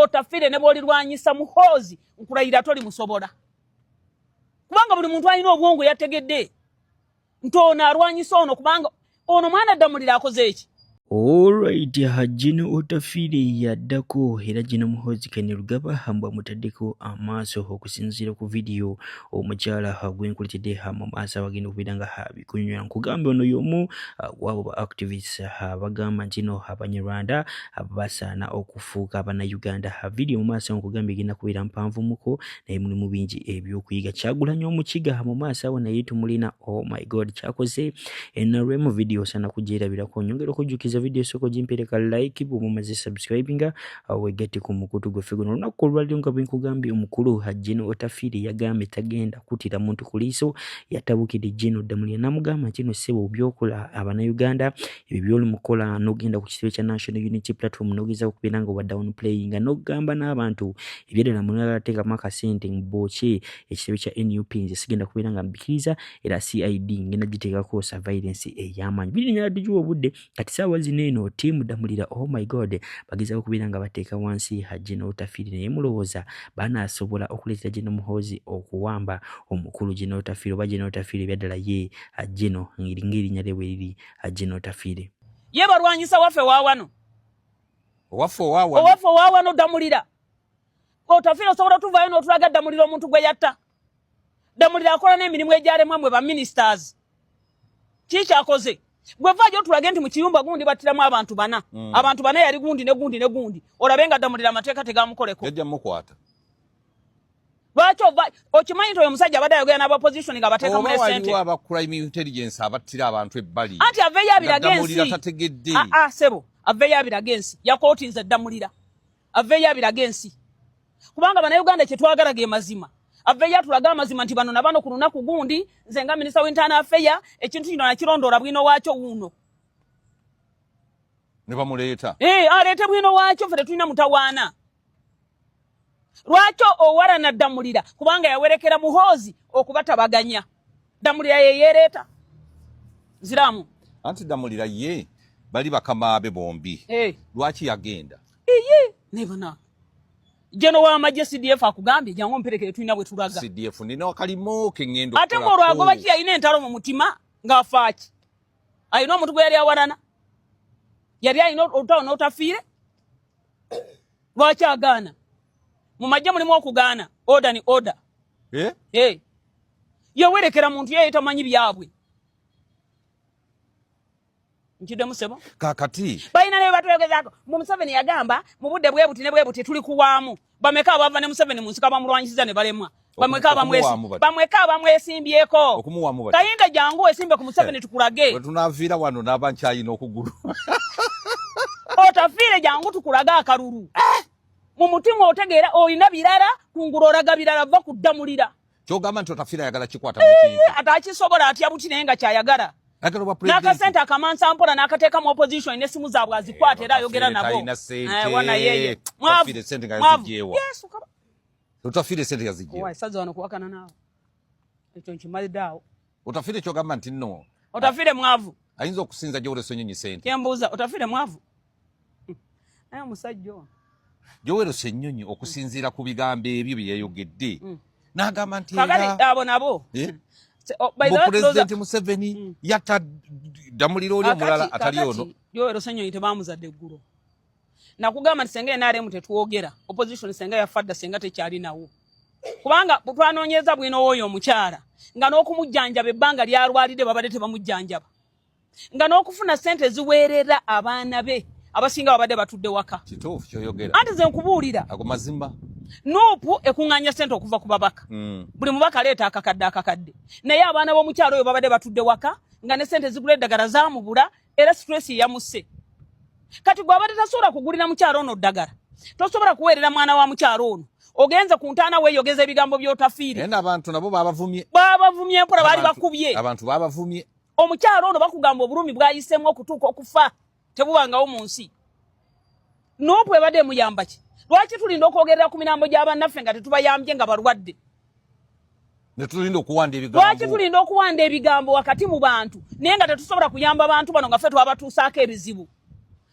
otafire ne bolirwanyisa Muhoozi nkulayira toli musobola kubanga buli muntu alina obwongo yategedde ntona arwanyisa ono kubanga ono mwana Damulira akoze eki. Alright, Hajino Otafire yaddako era Gino Muhoozi Kainerugaba hambwa mutaddeko amaaso okusinziira ku video omukyala gwenkuletedde mu maaso abagenda okubeera nga habikunywa nkugambe ono y'omu wabo ba activists bagamba nti no Abanyarwanda basaana okufuuka Abannayuganda. Video mu maaso nkugambe egenda kubeera mpanvu muko naye mulimu bingi ebyokuyiga. Kyagulanyi Omukiga mu maaso awo naye tumulina oh my god kyakoze NRM video sana kugyerabirako nyongera okujjukiza video soko jimpereka like bumumaze subscribinga wegati ku mukutu gwe figuno lunaku olwaliro nga bwenkugambye omukulu Hajino Otafire yagambe tagenda kutira muntu kuliiso yatabukidde Gino Damulira namugamba kino sebo byokola Abannayuganda ebyo byoli mukola nogenda ku kitebe kya National Unity Platform nogeza okubeera nga wa down playing nogamba n'abantu ebyedala munalateeka maka sente mboche ekitebe kya NUP nze sigenda kubeera nga mbikiriza era CID ngenda giteekako surveillance ey'amaanyi biri nyala tujuwa obudde kati saawa zineno timu Damulira oh my god bagezaako kubeera nga bateeka wansi Hajino Otafire naye mulowooza banaasobola okuleetera Gino Muhoozi okuwamba omukulu Gino Otafire oba Gino Otafire byaddala ye Hajino ng'erinnya lye bwe liri Hajino Otafire ye balwanyisa waffe waawano owaffe waawano Damulira Otafire osobola otuvaayo n'otulaga Damulira omuntu gwe yatta. Damulira akola n'emirimu egyalema mwe ba ministers kikyakoze gwe vaayo otulage nti mu kiyumba gundi battiramu abantu bana abantu bana yali gundi ne gundi olabe nga Damulira amateeka tegamukoleko yajja mukwata lwaki okimanyi nti oyo omusajja abadde ayogera n'abaposition nga bateeka mu sente waliwo aba crime intelligence abattira abantu ebbali anti aveeyo abiraga ensi Damulira tategedde sebo aveeyo abiraga ensi yakootinze Damulira aveeyo abiraga ensi kubanga Bannayuganda kye twagala ge mazima aveeyo atulaga amazima nti bano nabano ku lunaku gundi nze nga minisita w'Internal Affairs ekintu kino nakirondoola bwino waakyo wuuno ne bamuleeta aleete bwino waakyo ffe tetulina mutawaana lwakyo owalana Damulira kubanga yawerekera Muhoozi okubatabaganya Damulira ye yeereeta nziramu anti Damulira ye bali bakamaabe bombi lwaki yagenda nebona Jeno wa maje CDF akugambye jangu mperekere tulina bwe tulaga CDF nino kalimo kengendo ate ngo lwagoba ki ayina entalo mu mutima nga afaaki ayina omuntu gwe yali awarana yali ayina otawo n'Otafire lwaki agaana mu majje mulimu okugaana order ni order yewerekera muntu yeye tamanyi byabwe nkide musebo kakati bayina ne batwegezaako mu Museveni yagamba mu budde bwe buti ne bwe buti tuli kuwaamu bameka abava ne Museveni mu nsika bamulwanyisiza ne balemwa bamweka bamwesimbyeko okumuwaamu bati kayinga jangu esimbe ku Museveni tukulage bwe tunaviira wano n'abankyayina okugulu Otafire jangu tukulaga akalulu mu mutima otegeera oyina birala kungulu olaga birala va ku Damulira kyogamba nti Otafire ayagala kikwata mu kintu atakisobola atya buti naye nga kyayagala n'akasente akamansa mpola n'akateeka mu opposition n'essimu zaabwe azikwata era ayogera nabo wana yeye Otafire sente yazijjewa saza wano kuwakana naawe ekyo nkimalidde awo Otafire kyogamba nti nno Otafire mwavu ayinza okusinza Joel Ssenyonyi sente kyembuuza Otafire mwavu naye omusajja ono Joel Ssenyonyi okusinziira ku bigambo ebyo bye yayogedde n'agamba nti abo nabo President Museveni yatta Damulira oli omulala atali ono Joel Ssenyonyi tebamuzadde eggulo nakugamba nti senga NRM tetwogera opposition senga yafadda senga tekyali nawo kubanga twanonyeza bwino oyo omukyala nga n'okumujjanjaba ebbanga lyalwalidde babadde tebamujjanjaba nga n'okufuna sente ziweerera abaana be abasinga babadde batudde waka kituufu kyoyogera anti ze nkubuulira ago mazimba Nuupu ekuŋŋaanya sente okuva ku babaka buli mubaka aleeta akakadde naye abaana b'omukyalo oyo babadde batudde waka nga ne sente zigula eddagala zaamubula era stress yamusse kati gwe abadde tasobola kugulira mukyalo ono ddagala tosobola kuweerera mwana wa mukyalo ono ogenze ku ntaana weeyogeza ebigambo by'Otafire naye abantu nabo baabavumye mpola baali bakubye abantu baabavumye omukyalo ono bakugamba obulumi bwayiseemu okutuuka okufa tebubangawo mu nsi Nuupu ebadde emuyamba ki lwaki tulinda okwogerera ku mirambo gy'abannaffe nga tetubayambye nga balwadde lwaki tulinda okuwanda ebigambo wakati mu bantu naye nga tetusobola kuyamba abantu bano nga ffe twabatuusaako ebizibu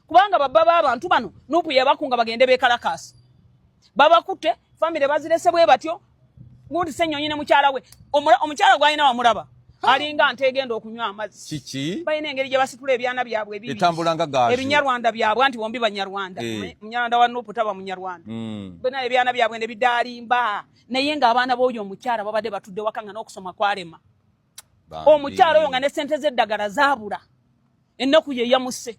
kubanga babba b'abantu bano Nuupu yebakunga bagende beekalakaasi babakutte family bazirese bwe batyo gundi senyonyi ne mukyala we omukyala gwalina wamulaba alinga ntegenda okunywa amazzi kiki bayina engeri gye basitula ebyana byabwe ebibi etambulanga gazi ebinyarwanda byabwe anti bombi banyarwanda munyarwanda wa Nuupu taba munyarwanda bena ebyana byabwe ne bidalimba naye nga abaana b'oyo omukyala babadde batudde waka nga n'okusoma kwalema omukyala oyo nga ne ssente z'eddagala zaabula ennaku ye yamusse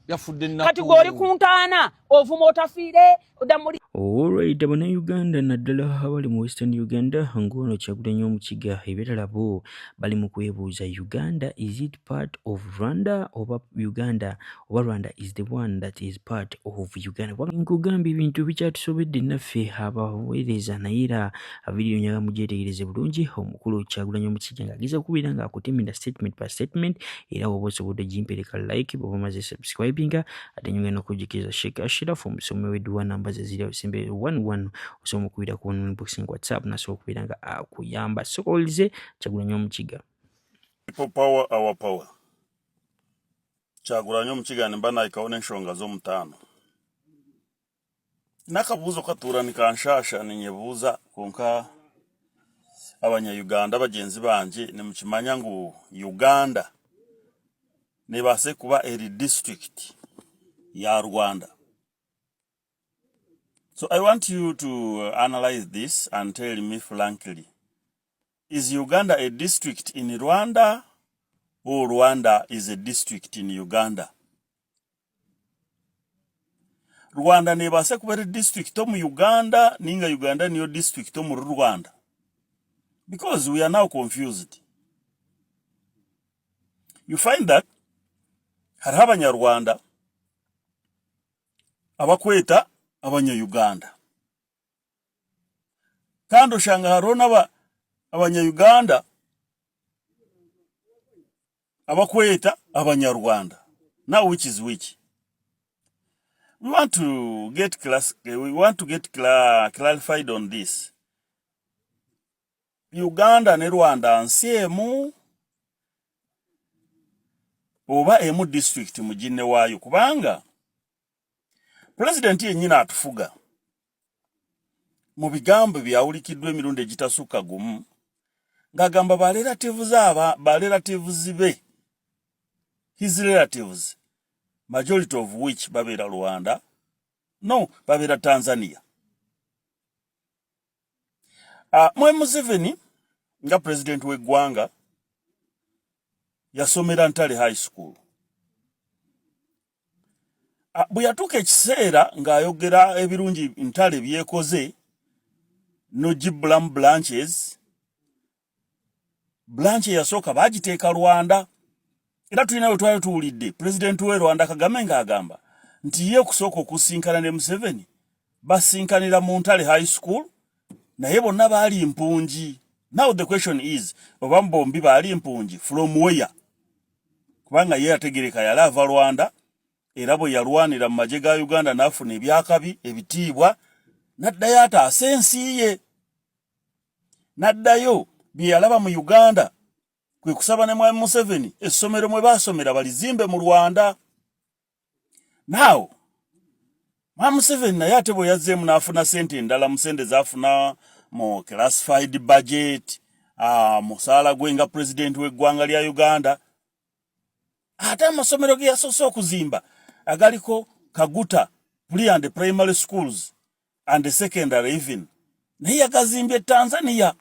yafudde ennaku kati g'oli ku ntaana ovuma otafiire odamuli Alright, Uganda naddala abali mu Western Uganda ngono Kyagulanyi Omukiga ebirala bo bali mu kwebuuza Uganda is it part of Rwanda oba Uganda oba Rwanda is the one that is part of Uganda. Nkugambye ebintu bikyatusobedde naffe abaweereza naye era video nyaga mugyetegereze bulungi omukulu Kyagulanyi Omukiga ng'ageza kubeera ng'akutemera statement per statement era woba osobodde gimpereka like bw'oba maze subscribinga ate nyongera n'okujjukiza Sheikh Ashraf omusomi w'edduwa namba ze ziri simbe 11 osobola okubira ku inbox WhatsApp naso okubira nga akuyamba sokolize Kyagulanyi Omukiga. People power our power. Kyagulanyi Omukiga nimba naikawo n'enshonga z'omutaano. Nakabuuzo katuura nikanshasha ninyebuuza konka abanya-Uganda bagenzi banje nimukimanya ngu Uganda nebaase kuba eri district ya Rwanda. So I want you to analyze this and tell me frankly, is Uganda a district in Rwanda or Rwanda is a district in Uganda? Rwanda nebase kuba district mu Uganda ninga Uganda niyo district mu Rwanda? Because we are now confused. You find that hariho abanyarwanda abakweta abanya-Uganda kandi oshanga hariho abanya-Uganda abakweta abanyarwanda. Now which is which? We want to get clarified on this. Uganda ne Rwanda nsi emu oba emu district mujine waayo kubanga President yennyina atufuga mu bigambo byawulikiddwa emirundi egitasukka gumu ng'agamba ba-relatives be, his relatives, majority of which babeera Rwanda, no, babeera Tanzania. Museveni nga president w'eggwanga yasomera Ntale High School. Bwe yatuuka ekiseera ng'ayogera ebirungi Ntale byekoze n'ogibulamu branches, branch yasooka baagiteeka Rwanda. Era tulina we twali tuwulidde president w'e Rwanda Kagame ng'agamba nti ye kusooka okusinkana ne Museveni basinkanira mu Ntale High School naye bonna baali mpunji. Now the question is, oba bombi baali mpunji from where? Kubanga ye yategereka yali ava Rwanda era bwe yalwanira mu magye ga Uganda n'afuna ebyakabi ebitiibwa n'addayo ataase ensi ye. N'addayo bye yalaba mu Uganda kwe kusaba ne Mwami Museveni essomero mwe baasomera balizimbe mu Rwanda. Now Mwami Museveni naye ate bwe yazzeemu n'afuna sente endala mu sente z'afuna mu classified budget, musaala gwe nga president w'eggwanga lya Uganda, ate amasomero ge yasoose okuzimba agaliko Kaguta pre and primary schools and secondary even naye yagazimbye Tanzania.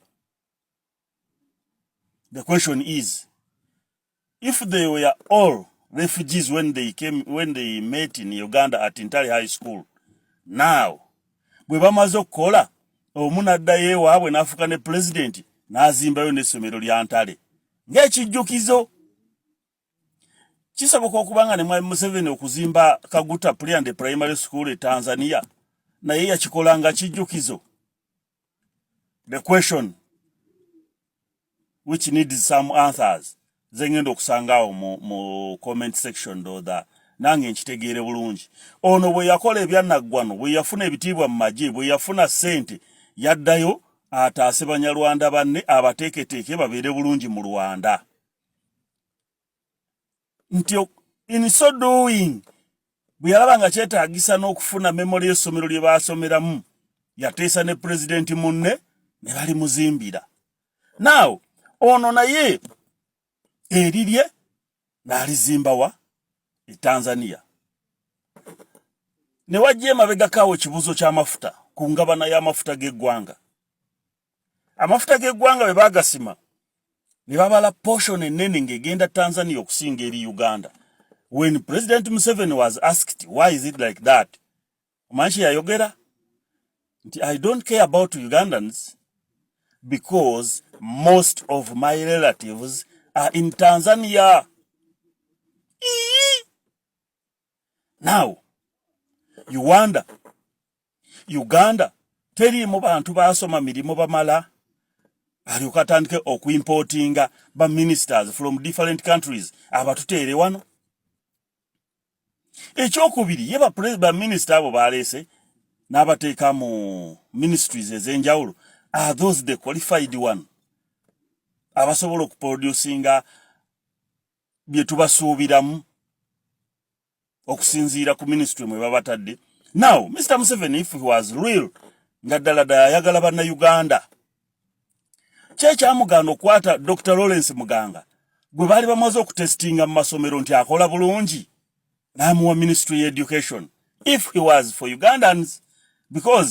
The question is, if they were all refugees when they met in Uganda at Ntale High School, now bwe bamaze okukola omuntu addayo ewaabwe n'afuuka ne president n'azimbayo n'essomero lya Ntale ng'ekijjukizo. Kisoboka okubanga ne Mwami Museveni okuzimba Kaguta pre and primary school e Tanzania naye yakikola nga kijjukizo. The question which needs some answers zengendo okusangaawo mu comment section doda nange nkitegeere bulungi. Ono bwe yakola ebyannaggwano, bwe yafuna ebitiibwa mu magye, bwe yafuna ssente, yaddayo ataase Banyarwanda banne abateeketeeke babeere bulungi mu Rwanda. Nti in so doing bwe yalaba nga kyetaagisa n'okufuna memory y'essomero lye baasomeramu yateesa ne president munne ne bali muzimbira. Now ono naye erirye n'alizimba wa Tanzania. Ne wajje mabega kawo ekibuzo ky'amafuta ku ngabana y'amafuta g'eggwanga. Amafuta g'eggwanga bwe baagasima ne babala portion ennene ng'egenda Tanzania okusinga eri Uganda. When President Museveni was asked why is it like that, Omanchi yayogera nti I don't care about Ugandans because most of my relatives are in Tanzania. Now, you wonder, Uganda, teriimu bantu baasoma mirimu bamala, alyoka atandike okuimportinga ba ministers from different countries, abatuteere wano. Ekyokubiri, ye ba minister abo baleese, n'abateeka mu ministries ez'enjawulo, are those the qualified one? Abasobola okuproducinga bye tubasuubiramu okusinziira ku ministry mwe babatadde. Now, Mr. Museveni, if he was real, nga ddala ayagala bannayuganda, kyekyamugaana okwata Dr. Lawrence Muganga, gwe baali bamaze okutestinga mu masomero nti akola bulungi, n'amuwa ministry education, if he was for Ugandans, because